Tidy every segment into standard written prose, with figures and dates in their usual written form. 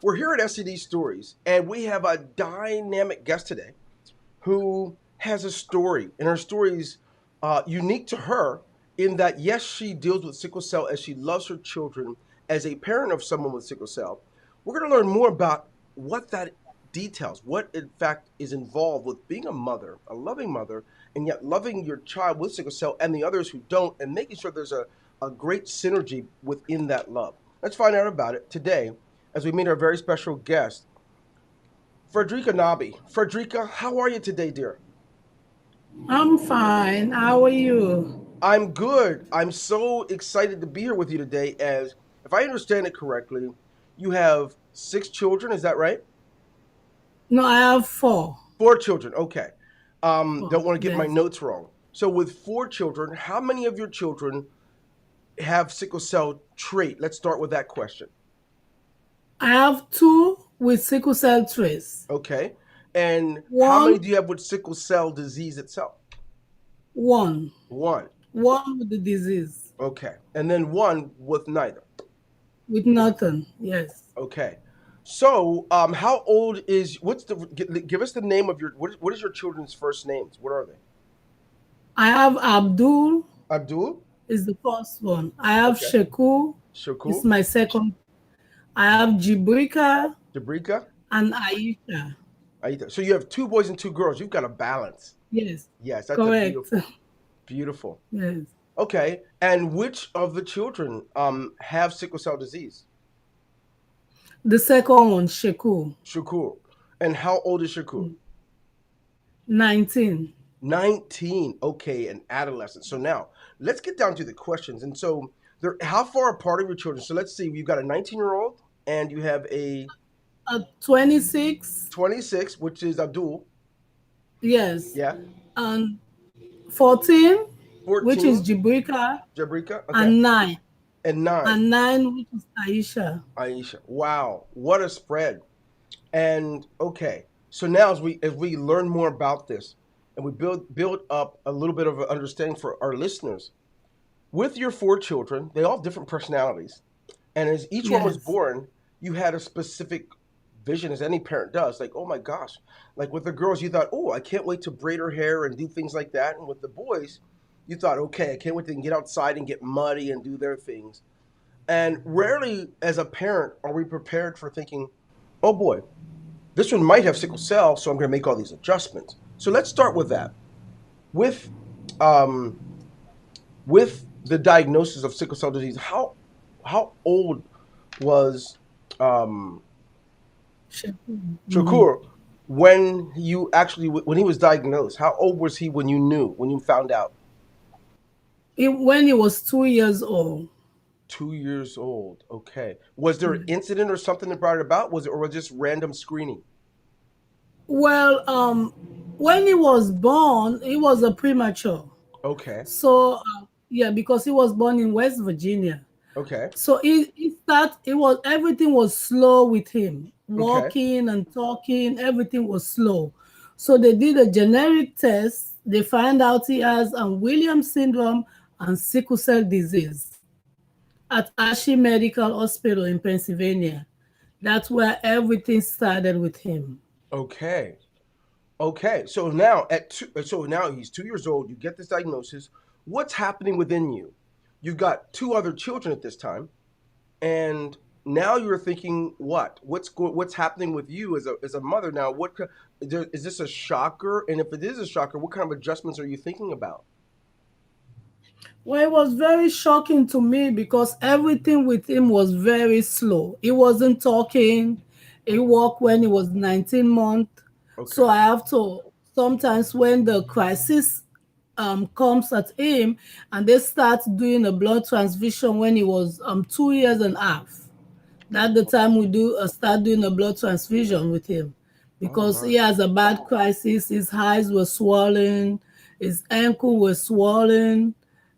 We're here at SCD Stories, and we have a dynamic guest today who has a story, and her story is unique to her in that, yes, she deals with sickle cell as she loves her children as a parent of someone with sickle cell. We're going to learn more about what that details, what in fact is involved with being a mother, a loving mother, and yet loving your child with sickle cell and the others who don't, and making sure there's a great synergy within that love. Let's find out about it today as we meet our very special guest, Fredrika Nabbie. Fredrika, how are you today, dear? I'm fine. How are you? I'm good. I'm so excited to be here with you today. As if I understand it correctly, you have six children. Is that right? No, I have four. Four children. Okay. Four. Don't want to get my Yes. notes wrong. So, with four children, how many of your children have sickle cell trait? Let's start with that question. I have two with sickle cell trace. Okay. And how many One, do you have with sickle cell disease itself? one. One. One with the disease. Okay. And then one with neither. With nothing. Yes. Okay. So, how old is what's the give us the name of your what is your children's first names? What are they? I have Abdul Abdul? is the first one. I have Okay. Sheku is Shakur? my second. I have Jibrika Jabrika? and Aisha. Aita. So you have two boys and two girls. You've got a balance. Yes. Yes, that's a Correct. beautiful. Beautiful. Yes. Okay. And which of the children have sickle cell disease? The second one, Sheku. Shakur. And how old is Shakur? 19. 19. Okay, an adolescent. So now let's get down to the questions. And so they're how far apart are your children? So let's see, you've got a 19-year-old and you have a 26. 26, which is Abdul. Yes. Yeah. And 14, which is 14, Jibrika, Jabrika. Okay. and 9. And 9, And 9, which is Aisha. Aisha. Wow, what a spread. And okay, so now as we learn more about this and we build up a little bit of an understanding for our listeners, with your four children, they all have different personalities. And as each one was Yes. born, you had a specific vision, as any parent does. Like, oh my gosh. Like with the girls, you thought, oh, I can't wait to braid her hair and do things like that. And with the boys, you thought, okay, I can't wait to get outside and get muddy and do their things. And rarely, as a parent, are we prepared for thinking, oh boy, this one might have sickle cell, so I'm going to make all these adjustments. So let's start with that. With um, with the diagnosis of sickle cell disease, how old was um, Mhm. Shakur when he was diagnosed? How old was he when you knew when you found out? When he was 2 years old. 2 years old. Okay. Was there an Yeah. incident or something that brought it about? Was it or was it just random screening? Well, when he was born, he was a premature. Okay. So, yeah, because he was born in West Virginia. Okay. So it was everything was slow with him. Okay. Walking and talking, everything was slow. So they did a generic test. They find out he has Williams syndrome and sickle cell disease at Ashi Medical Hospital in Pennsylvania. That's where everything started with him. Okay. Okay. So now he's 2 years old. You get this diagnosis. What's happening within you? You've got two other children at this time, and now you're thinking, what's happening with you as a mother now? Is this a shocker? And if it is a shocker, what kind of adjustments are you thinking about? Well, it was very shocking to me because everything with him was very slow. He wasn't talking. He walked when he was 19 months. So Okay. I have to sometimes when the crisis comes at him and they start doing a blood transfusion when he was 2 years and a half. That's the time we do start doing a blood transfusion with him Oh because he my. has a bad crisis. His eyes were swollen, his ankle was swollen.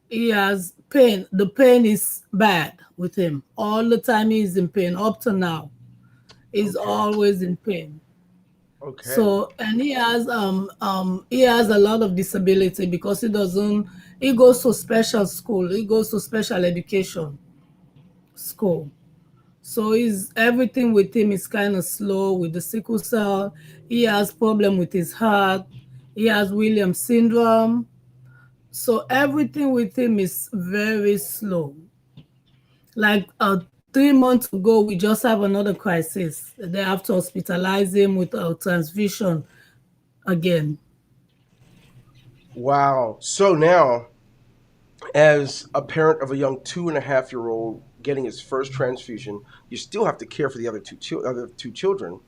He has pain. The pain is bad with him. All the time he's in pain. Up to now, he's Okay. always in pain. Okay. So and he has a lot of disability because he goes to special school. He goes to special education school. So he's everything with him is kind of slow with the sickle cell. He has problem with his heart. He has Williams syndrome. So everything with him is very slow. Like 3 months ago, we just have another crisis. They have to hospitalize him with a transfusion again. Wow. So now, as a parent of a young 2.5 year old getting his first transfusion, you still have to care for the other two children.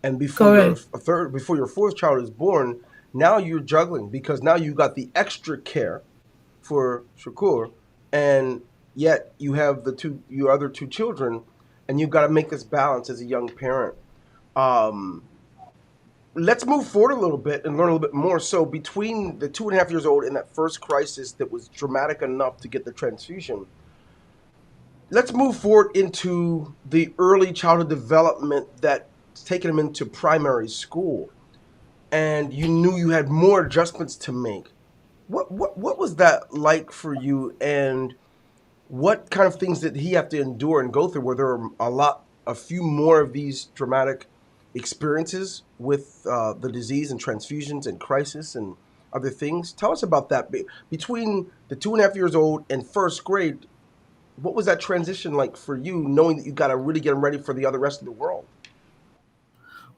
And Correct. before your fourth child is born, now you're juggling because now you got the extra care for Shakur, and yet you have your other two children, and you've got to make this balance as a young parent. Um, let's move forward a little bit and learn a little bit more. So between the 2.5 years old and that first crisis that was dramatic enough to get the transfusion, let's move forward into the early childhood development that's taken him into primary school, and you knew you had more adjustments to make. What was that like for you, and what kind of things did he have to endure and go through? Were there a few more of these dramatic experiences with the disease and transfusions and crisis and other things? Tell us about that. Between the 2.5 years old and first grade, what was that transition like for you, knowing that you got to really get ready for the other rest of the world?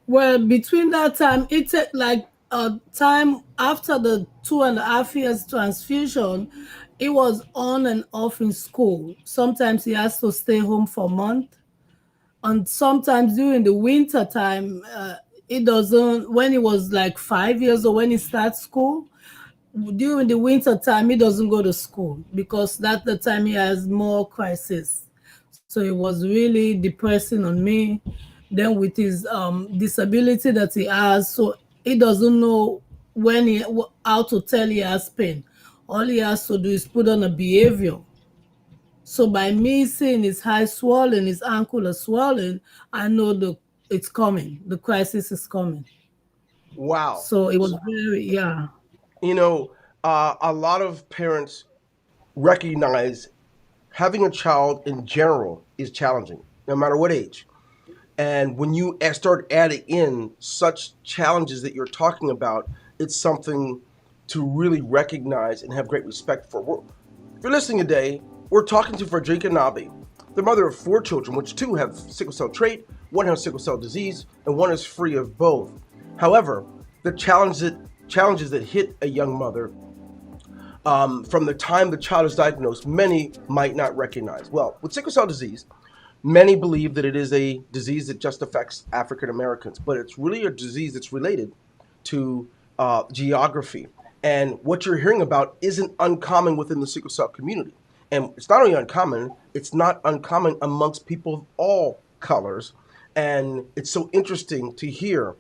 Well, between that time, it took like a time after the 2.5 years transfusion, it was on and off in school. Sometimes he has to stay home for a month, and sometimes during the winter time, it doesn't. When he was like 5 years old, when he starts school, during the winter time, he doesn't go to school because that's the time he has more crisis. So it was really depressing on me. Then with his disability that he has, so he doesn't know how to tell he has pain. All he has to do is put on a behavior. So by me seeing his eye swollen, his ankle is swollen, I know it's coming. The crisis is coming. Wow. So it was very, yeah. You know, a lot of parents recognize having a child in general is challenging, no matter what age. And when you start adding in such challenges that you're talking about, it's something to really recognize and have great respect for. If you're listening today, we're talking to Fredrika Nabbie, the mother of four children, which two have sickle cell trait, one has sickle cell disease, and one is free of both. However, the challenges that hit a young mother from the time the child is diagnosed, many might not recognize. Well, with sickle cell disease, many believe that it is a disease that just affects African Americans, but it's really a disease that's related to geography. And what you're hearing about isn't uncommon within the sickle cell community. And it's not only uncommon, it's not uncommon amongst people of all colors. And it's so interesting to hear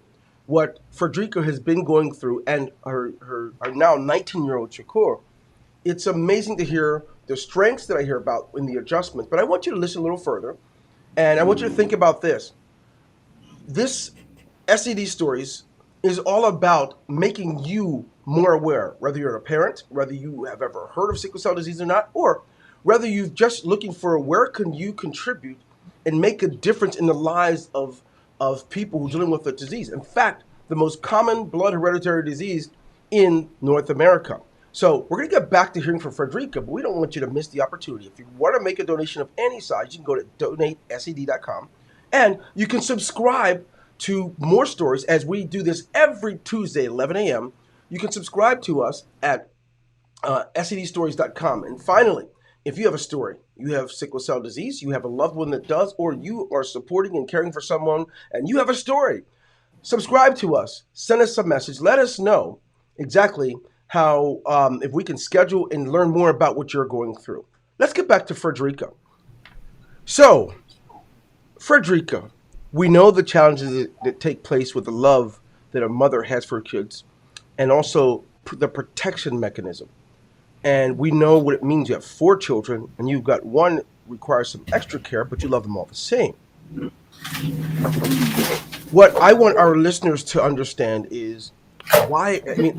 what Fredrika has been going through and her now 19-year-old Shakur. It's amazing to hear the strengths that I hear about in the adjustments. But I want you to listen a little further, and I want you to think about this. This SED Stories is all about making you more aware, whether you're a parent, whether you have ever heard of sickle cell disease or not, or whether you're just looking for where can you contribute and make a difference in the lives of people who are dealing with the disease. In fact, the most common blood hereditary disease in North America. So we're going to get back to hearing from Fredrika, but we don't want you to miss the opportunity. If you want to make a donation of any size, you can go to donatesed.com, and you can subscribe to more stories as we do this every Tuesday at 11 a.m. You can subscribe to us at sedstories.com. And finally, if you have a story, you have sickle cell disease, you have a loved one that does, or you are supporting and caring for someone and you have a story, subscribe to us, send us a message, let us know exactly how, if we can schedule and learn more about what you're going through. Let's get back to Fredrika. So, Fredrika, we know the challenges that take place with the love that a mother has for her kids, and also the protection mechanism. And we know what it means. You have four children, and you've got one requires some extra care, but you love them all the same. What I want our listeners to understand is why, I mean,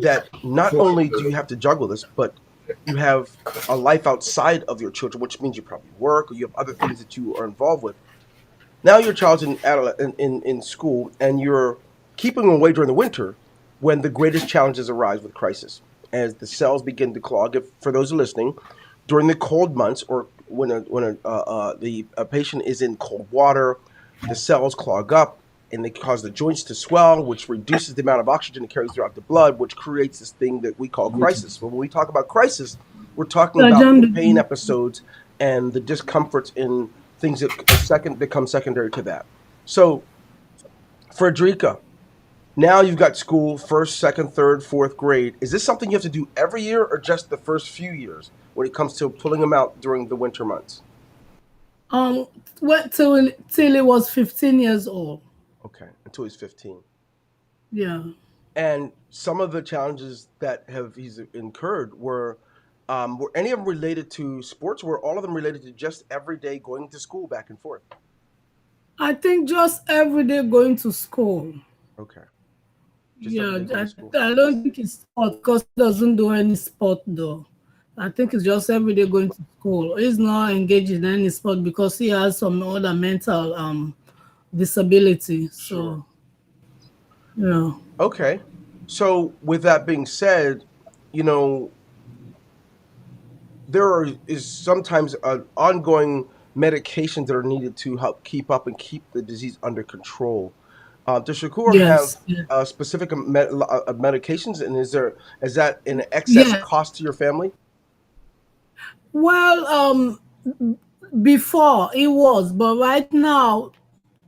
that not only do you have to juggle this, but you have a life outside of your children, which means you probably work or you have other things that you are involved with. Now your child's in school, and you're keeping them away during the winter when the greatest challenges arise with crisis. As the cells begin to clog, if, for those listening, during the cold months or when a patient is in cold water, the cells clog up and they cause the joints to swell, which reduces the amount of oxygen it carries throughout the blood, which creates this thing that we call crisis. But when we talk about crisis, we're talking about the pain episodes and the discomforts in things that become secondary to that. So, Fredrika, now you've got school, first, second, third, fourth grade. Is this something you have to do every year or just the first few years when it comes to pulling them out during the winter months? Um, went till he was 15 years old. Okay, until he's 15. Yeah. And some of the challenges that have he's incurred were any of them related to sports? Or were all of them related to just every day going to school back and forth? I think just every day going to school. Okay, just every Yeah, day going to school. I don't think it's sport because he doesn't do any sport though. I think it's just every day going to school. He's not engaged in any sport because he has some other mental disability. Sure. So yeah. Okay. So with that being said, you know, is sometimes ongoing medications that are needed to help keep up and keep the disease under control. Does Shakur have Yes. Yeah. specific medications, and is that an excess Yeah. cost to your family? Well, before it was, but right now,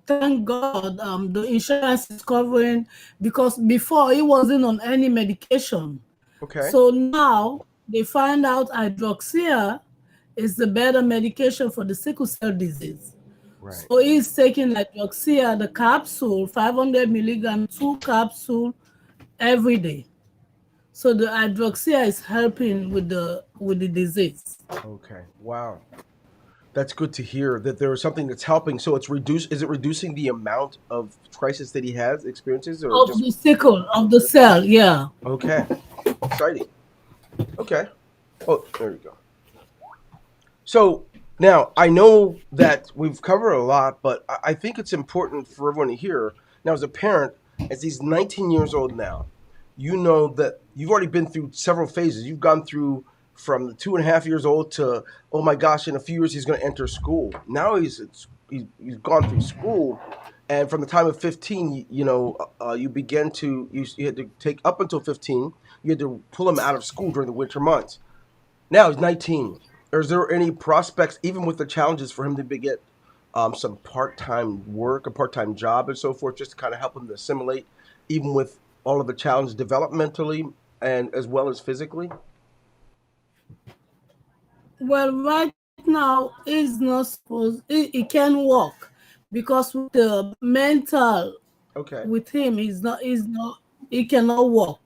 thank God, the insurance is covering because before he wasn't on any medication. Okay. So now they find out hydroxyl is the better medication for the sickle cell disease. Right. So he's taking hydroxyl, the capsule, 500 milligram, two capsule every day. So the hydroxyl is helping with the disease. Okay. Wow. That's good to hear that there is something that's helping. So it's reduced. Is it reducing the amount of crisis that he has experiences, or Of just the sickle, of the cell, yeah. okay? Exciting. Okay. Oh, there you go. So now I know that we've covered a lot, but I think it's important for everyone to hear. Now, as a parent, as he's 19 years old now, you know that you've already been through several phases. You've gone through from the 2.5 years old to, oh my gosh, in a few years he's going to enter school. Now he's gone through school, and from the time of 15, you begin to you had to take up until 15. You had to pull him out of school during the winter months. Now he's 19. Is there any prospects, even with the challenges, for him to get some part-time work, a part-time job, and so forth, just to kind of help him to assimilate, even with all of the challenges developmentally and as well as physically? Well, right now he's not supposed he can walk because with the mental Okay. with him he's not he cannot walk.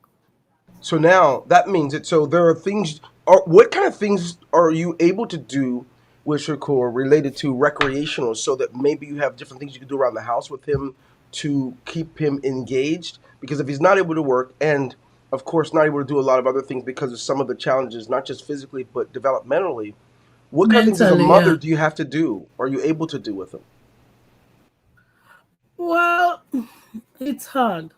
So now that means that so there are things. What kind of things are you able to do with Shakur related to recreational, so that maybe you have different things you can do around the house with him to keep him engaged? Because if he's not able to work, and of course not able to do a lot of other things because of some of the challenges, not just physically but developmentally, what kind of things as a Mentally, mother yeah. do you have to do? Are you able to do with him? Well, it's hard.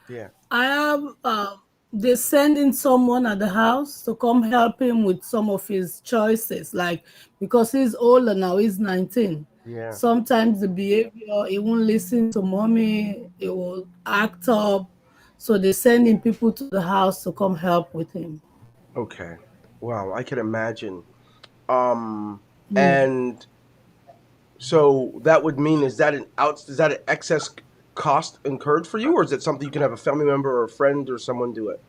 Yeah. I have they send in someone at the house to come help him with some of his choices, like because he's older now, he's 19. Yeah. Sometimes the behavior, he won't listen to mommy, he will act up. So they send in people to the house to come help with him. Okay. Wow, I can imagine. Um, Yeah. and So that would mean is that an excess cost incurred for you, or is it something you can have a family member or a friend or someone do it?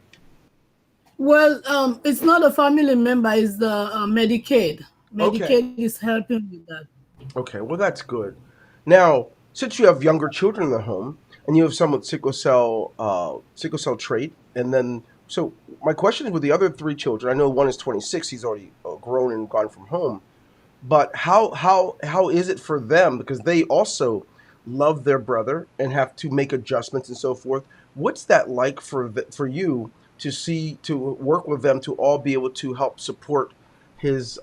Well, it's not a family member, it's the Medicaid. Okay, Medicaid is helping with that. okay, well that's good. Now, since you have younger children in the home and you have some with sickle cell trait, and then so my question is with the other three children. I know one is 26; he's already grown and gone from home. But how is it for them because they also love their brother and have to make adjustments and so forth? What's that like for you to work with them to all be able to help support his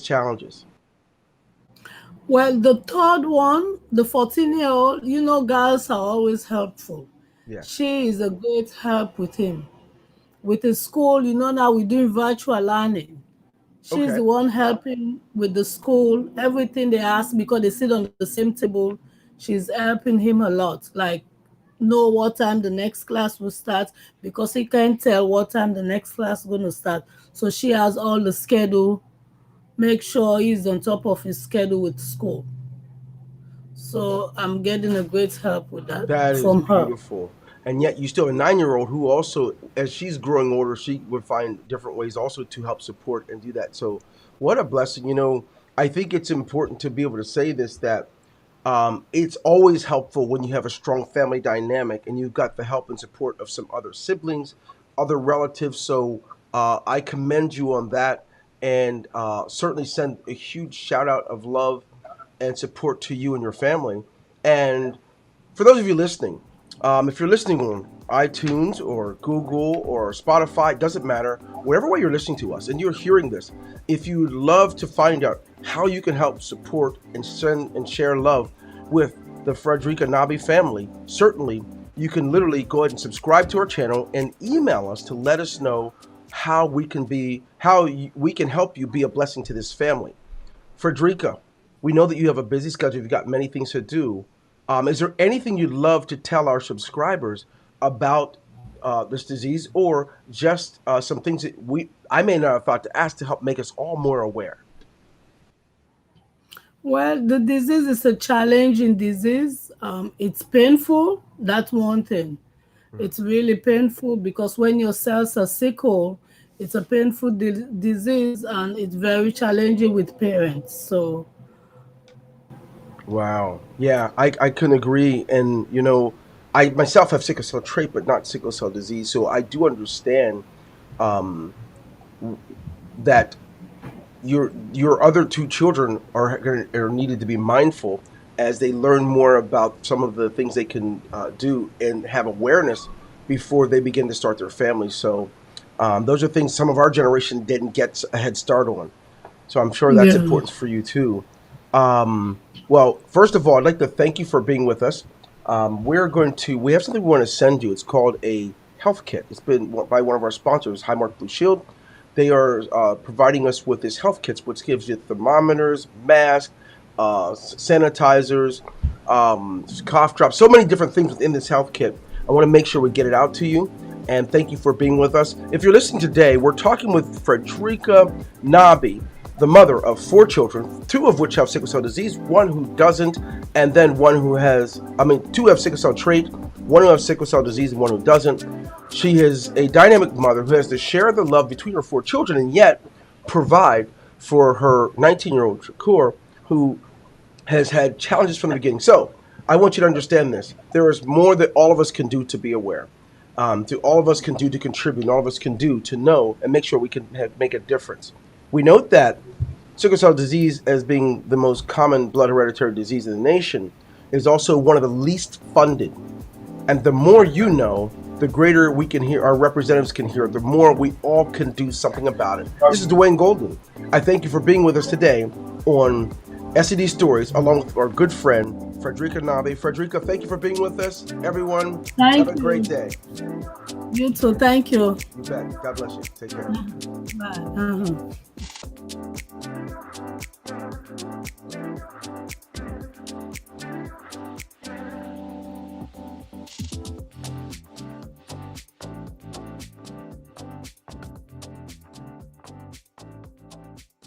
challenges. Well, the third one, the 14-year-old, girls are always helpful. Yes. She is a great help with him. With his school, now we're doing virtual learning. She's Okay. the one helping with the school, everything they ask because they sit on the same table. She's helping him a lot. Like, know what time the next class will start because he can't tell what time the next class is going to start. So she has all the schedule, make sure he's on top of his schedule with school. So I'm getting a great help with that That is from her. beautiful. And yet, you still have a 9-year-old who also, as she's growing older, she would find different ways also to help support and do that. So, what a blessing. I think it's important to be able to say this that it's always helpful when you have a strong family dynamic and you've got the help and support of some other siblings, other relatives. So, I commend you on that and certainly send a huge shout out of love and support to you and your family. And for those of you listening, if you're listening on iTunes or Google or Spotify, it doesn't matter. Whatever way you're listening to us and you're hearing this, if you'd love to find out how you can help support and send and share love with the Fredrika Nabbie family, certainly you can literally go ahead and subscribe to our channel and email us to let us know we can help you be a blessing to this family. Fredrika, we know that you have a busy schedule. You've got many things to do. Is there anything you'd love to tell our subscribers about this disease, or just some things that I may not have thought to ask to help make us all more aware? Well, the disease is a challenging disease. It's painful. That's one thing. Hmm. It's really painful because when your cells are sickle, it's a painful disease and it's very challenging with parents. So, Wow. Yeah, I couldn't agree. And, I myself have sickle cell trait, but not sickle cell disease. So I do understand um, that your other two children are needed to be mindful as they learn more about some of the things they can do and have awareness before they begin to start their families. So those are things some of our generation didn't get a head start on. So I'm sure that's yeah. important for you too. Well, first of all, I'd like to thank you for being with us. We have something we want to send you. It's called a health kit. It's been by one of our sponsors, Highmark Blue Shield. They are providing us with this health kits, which gives you thermometers, masks, sanitizers, cough drops, so many different things within this health kit. I want to make sure we get it out to you. And thank you for being with us. If you're listening today, we're talking with Fredrika Nabbie, the mother of 4 children, 2 of which have sickle cell disease, 1 who doesn't, and then 2 have sickle cell trait, 1 who has sickle cell disease, and 1 who doesn't. She is a dynamic mother who has to share the love between her 4 children and yet provide for her 19-year-old Shakur, who has had challenges from the beginning. So I want you to understand this. There is more that all of us can do to be aware. To all of us can do to contribute, and all of us can do to know and make sure we can make a difference. We note that sickle cell disease, as being the most common blood hereditary disease in the nation, is also one of the least funded. And the more you know, the greater we can hear, our representatives can hear, the more we all can do something about it. This is Dwayne Golden. I thank you for being with us today on SED Stories, along with our good friend, Fredrika Nabbie. Fredrika, thank you for being with us. Everyone, have Thank a great you. day. You too. Thank you. You bet. God bless you. Take care. Bye. Uh-huh.